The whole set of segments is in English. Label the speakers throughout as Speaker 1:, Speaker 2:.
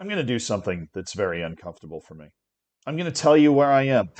Speaker 1: I'm going to do something that's very uncomfortable for me. I'm going to tell you where I am.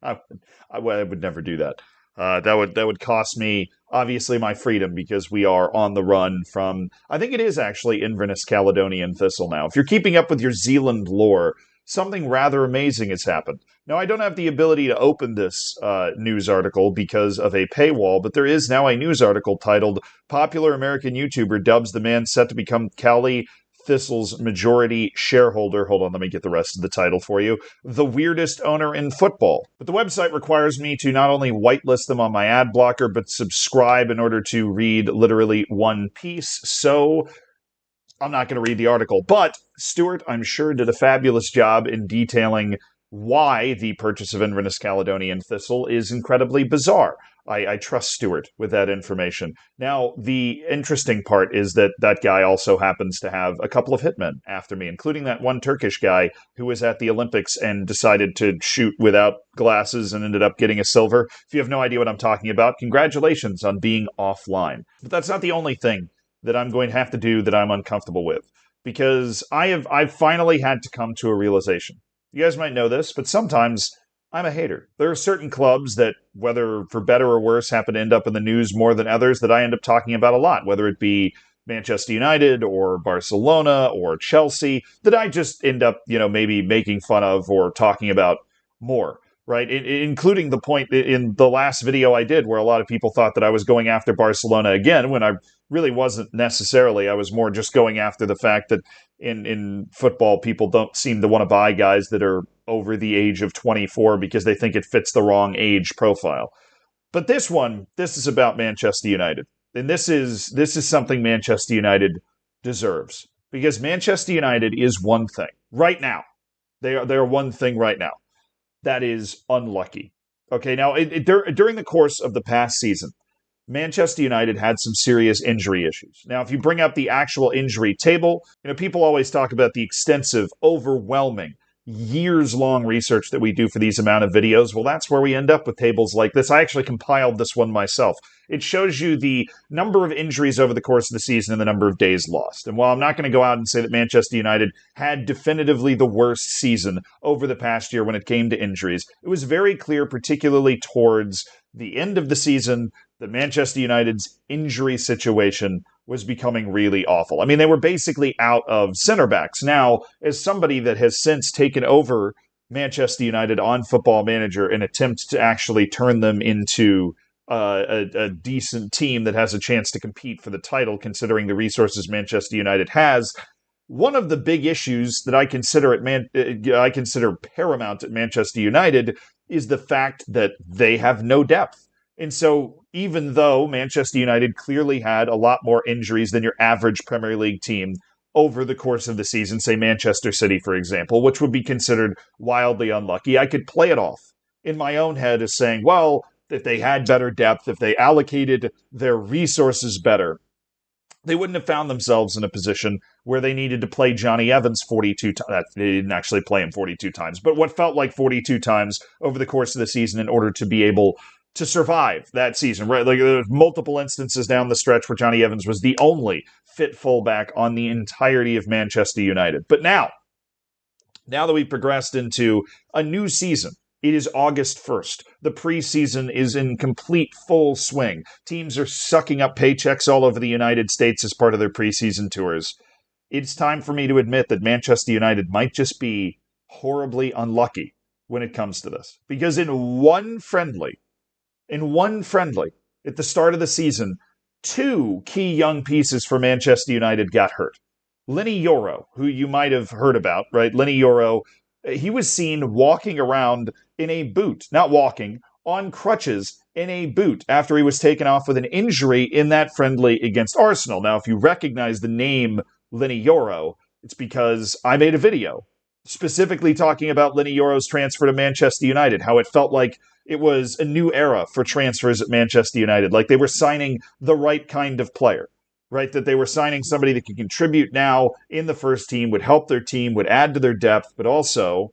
Speaker 1: I would never do that. That would cost me obviously my freedom because we are on the run from I think it is actually Inverness Caledonian Thistle now. If you're keeping up with your Zealand lore, something rather amazing has happened. Now I don't have the ability to open this news article because of a paywall, but there is now a news article titled "Popular American YouTuber dubs the man set to become Cali Thistle's majority shareholder." Hold on, let me get the rest of the title for you. "The weirdest owner in football." But the website requires me to not only whitelist them on my ad blocker, but subscribe in order to read literally one piece. So I'm not going to read the article. But Stuart, I'm sure, did a fabulous job in detailing why the purchase of Inverness Caledonian Thistle is incredibly bizarre. I trust Stuart with that information. Now, the interesting part is that that guy also happens to have a couple of hitmen after me, including that one Turkish guy who was at the Olympics and decided to shoot without glasses and ended up getting a silver. If you have no idea what I'm talking about, congratulations on being offline. But that's not the only thing that I'm going to have to do that I'm uncomfortable with, because I've finally had to come to a realization. You guys might know this, but sometimes I'm a hater. There are certain clubs that, whether for better or worse, happen to end up in the news more than others that I end up talking about a lot, whether it be Manchester United or Barcelona or Chelsea, that I just end up, maybe making fun of or talking about more, right? Including the point in the last video I did where a lot of people thought that I was going after Barcelona again when I really wasn't necessarily. I was more just going after the fact that in football, people don't seem to want to buy guys that are over the age of 24 because they think it fits the wrong age profile. But this is about Manchester United. And this is something Manchester United deserves. Because Manchester United is one thing. Right now. They are one thing right now. That is unlucky. Okay, now during the course of the past season, Manchester United had some serious injury issues. Now, if you bring up the actual injury table, people always talk about the extensive, overwhelming, years-long research that we do for these amount of videos. Well, that's where we end up with tables like this. I actually compiled this one myself. It shows you the number of injuries over the course of the season and the number of days lost. And while I'm not going to go out and say that Manchester United had definitively the worst season over the past year when it came to injuries, it was very clear, particularly towards the end of the season, that Manchester United's injury situation was becoming really awful. I mean, they were basically out of center backs. Now, as somebody that has since taken over Manchester United on Football Manager and attempt to actually turn them into a decent team that has a chance to compete for the title, considering the resources Manchester United has, one of the big issues that I consider paramount at Manchester United is the fact that they have no depth. And so, even though Manchester United clearly had a lot more injuries than your average Premier League team over the course of the season, say Manchester City, for example, which would be considered wildly unlucky, I could play it off in my own head as saying, well, if they had better depth, if they allocated their resources better, they wouldn't have found themselves in a position where they needed to play Johnny Evans 42 times. They didn't actually play him 42 times, but what felt like 42 times over the course of the season in order to be able to survive that season, right? Like there's multiple instances down the stretch where Johnny Evans was the only fit fullback on the entirety of Manchester United. But now that we've progressed into a new season, it is August 1st. The preseason is in complete full swing. Teams are sucking up paychecks all over the United States as part of their preseason tours. It's time for me to admit that Manchester United might just be horribly unlucky when it comes to this. Because in one friendly, at the start of the season, two key young pieces for Manchester United got hurt. Lenny Yoro, who you might have heard about, right? Lenny Yoro, he was seen walking around in a boot, not walking, on crutches in a boot after he was taken off with an injury in that friendly against Arsenal. Now, if you recognize the name Lenny Yoro, it's because I made a video specifically talking about Lenny Yoro's transfer to Manchester United, how it felt like it was a new era for transfers at Manchester United, like they were signing the right kind of player, right? That they were signing somebody that could contribute now in the first team, would help their team, would add to their depth, but also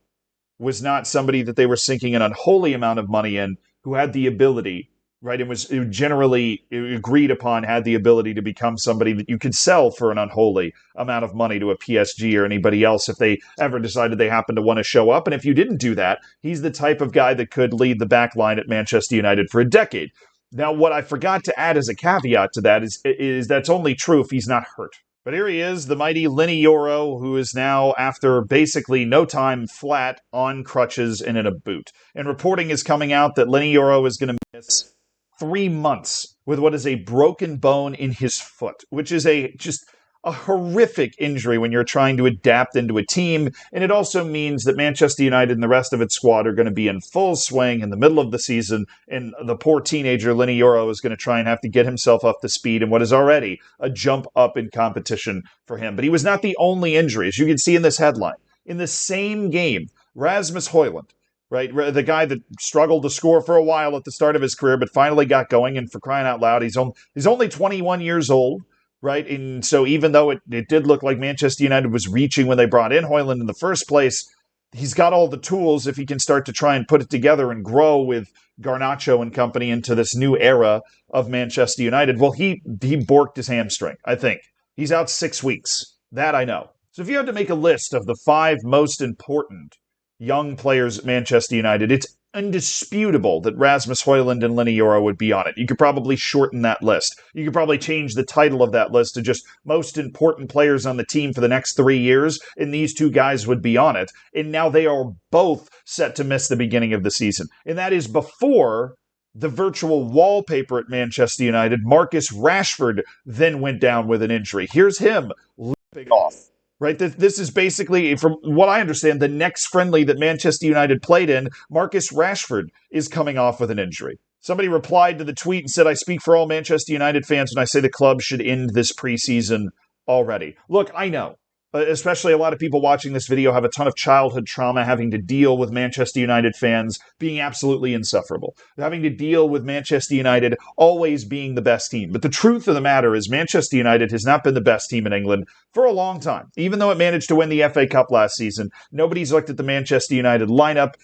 Speaker 1: was not somebody that they were sinking an unholy amount of money in, who had the ability right? It was generally agreed upon had the ability to become somebody that you could sell for an unholy amount of money to a PSG or anybody else if they ever decided they happened to want to show up. And if you didn't do that, he's the type of guy that could lead the back line at Manchester United for a decade. Now, what I forgot to add as a caveat to that is that's only true if he's not hurt. But here he is, the mighty Lenny Yoro, who is now, after basically no time, flat, on crutches and in a boot. And reporting is coming out that Lenny Yoro is going to miss 3 months with what is a broken bone in his foot, which is just a horrific injury when you're trying to adapt into a team. And it also means that Manchester United and the rest of its squad are going to be in full swing in the middle of the season. And the poor teenager, Lenny Yoro, is going to try and have to get himself up to speed in what is already a jump up in competition for him. But he was not the only injury. As you can see in this headline, in the same game, Rasmus Højlund, right? The guy that struggled to score for a while at the start of his career, but finally got going. And for crying out loud, he's only 21 years old, right? And so even though it did look like Manchester United was reaching when they brought in Højlund in the first place, he's got all the tools if he can start to try and put it together and grow with Garnacho and company into this new era of Manchester United. Well, he borked his hamstring, I think. He's out 6 weeks. That I know. So if you had to make a list of the 5 most important young players at Manchester United, it's indisputable that Rasmus Højlund and Lenny Yoro would be on it. You could probably shorten that list. You could probably change the title of that list to just most important players on the team for the next 3 years, and these 2 guys would be on it. And now they are both set to miss the beginning of the season. And that is before the virtual wallpaper at Manchester United, Marcus Rashford, then went down with an injury. Here's him limping off. Right, this is basically, from what I understand, the next friendly that Manchester United played in, Marcus Rashford is coming off with an injury. Somebody replied to the tweet and said, "I speak for all Manchester United fans when I say the club should end this preseason already." Look, I know, especially a lot of people watching this video have a ton of childhood trauma having to deal with Manchester United fans being absolutely insufferable, having to deal with Manchester United always being the best team. But the truth of the matter is Manchester United has not been the best team in England for a long time. Even though it managed to win the FA Cup last season, nobody's looked at the Manchester United lineup,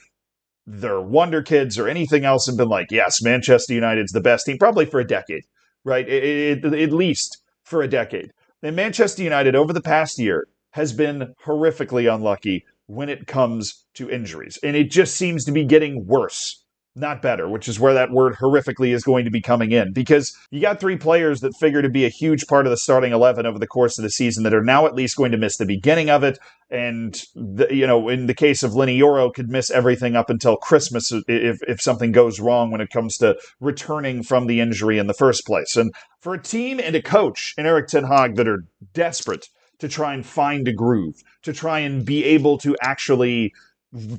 Speaker 1: their wonder kids or anything else and been like, yes, Manchester United's the best team, probably for a decade, right? At least for a decade. And Manchester United over the past year has been horrifically unlucky when it comes to injuries. And it just seems to be getting worse, not better, which is where that word horrifically is going to be coming in. Because you got 3 players that figure to be a huge part of the starting 11 over the course of the season that are now at least going to miss the beginning of it. And, in the case of Lenny Yoro, could miss everything up until Christmas if something goes wrong when it comes to returning from the injury in the first place. And for a team and a coach in Erik ten Hag that are desperate to try and find a groove, to try and be able to actually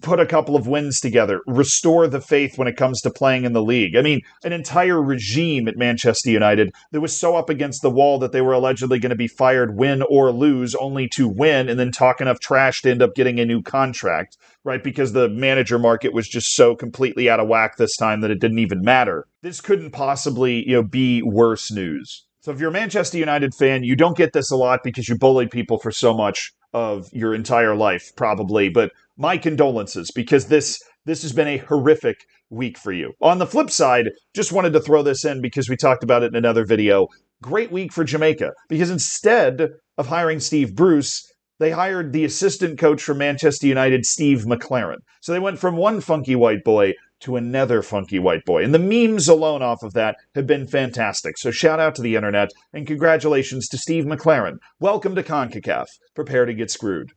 Speaker 1: put a couple of wins together, restore the faith when it comes to playing in the league. I mean, an entire regime at Manchester United that was so up against the wall that they were allegedly going to be fired, win or lose, only to win and then talk enough trash to end up getting a new contract, right? Because the manager market was just so completely out of whack this time that it didn't even matter. This couldn't possibly, be worse news. So if you're a Manchester United fan, you don't get this a lot because you bullied people for so much of your entire life, probably. But my condolences, because this has been a horrific week for you. On the flip side, just wanted to throw this in because we talked about it in another video. Great week for Jamaica, because instead of hiring Steve Bruce, they hired the assistant coach for Manchester United, Steve McLaren. So they went from one funky white boy to another funky white boy. And the memes alone off of that have been fantastic. So shout out to the internet and congratulations to Steve McLaren. Welcome to CONCACAF. Prepare to get screwed.